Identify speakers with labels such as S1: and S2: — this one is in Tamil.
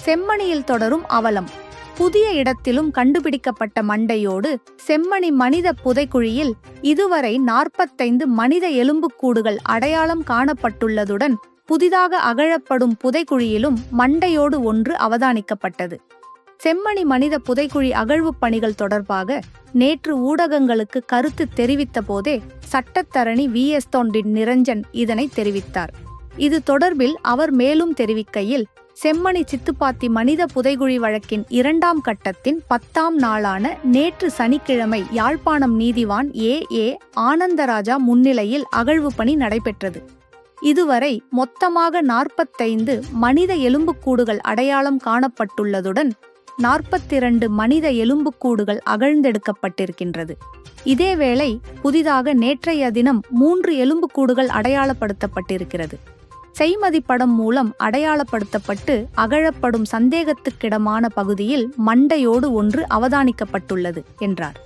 S1: செம்மணியில் தொடரும் அவலம். புதிய இடத்திலும் கண்டுபிடிக்கப்பட்ட மண்டையோடு செம்மணி மனித புதைக்குழியில் இதுவரை 45 மனித எலும்புக்கூடுகள் அடையாளம் காணப்பட்டுள்ளதுடன் புதிதாக அகழப்படும் புதைக்குழியிலும் மண்டையோடு ஒன்று அவதானிக்கப்பட்டது. செம்மணி மனித புதைக்குழி அகழ்வுப் பணிகள் தொடர்பாக நேற்று ஊடகங்களுக்கு கருத்து தெரிவித்த போதே சட்டத்தரணி VS தொண்டின் நிரஞ்சன் இதனை தெரிவித்தார். இது தொடர்பில் அவர் மேலும் தெரிவிக்கையில், செம்மணி சித்துப்பாத்தி மனித புதைகுழி வழக்கின் 2ஆம் கட்டத்தின் 10ஆம் நாளான நேற்று சனிக்கிழமை யாழ்ப்பாணம் நீதிவான் A.A. ஆனந்தராஜா முன்னிலையில் அகழ்வு பணி நடைபெற்றது. இதுவரை மொத்தமாக 45 மனித எலும்புக்கூடுகள் அடையாளம் காணப்பட்டுள்ளதுடன் 42 மனித எலும்புக்கூடுகள் அகழ்ந்தெடுக்கப்பட்டிருக்கின்றது. இதேவேளை புதிதாக நேற்றைய தினம் 3 எலும்புக்கூடுகள் அடையாளப்படுத்தப்பட்டிருக்கிறது. செய்மதிப்படம் மூலம் அடையாளப்படுத்தப்பட்டு அகழப்படும் சந்தேகத்துக்கிடமான பகுதியில் மண்டையோடு ஒன்று அவதானிக்கப்பட்டுள்ளது என்றார்.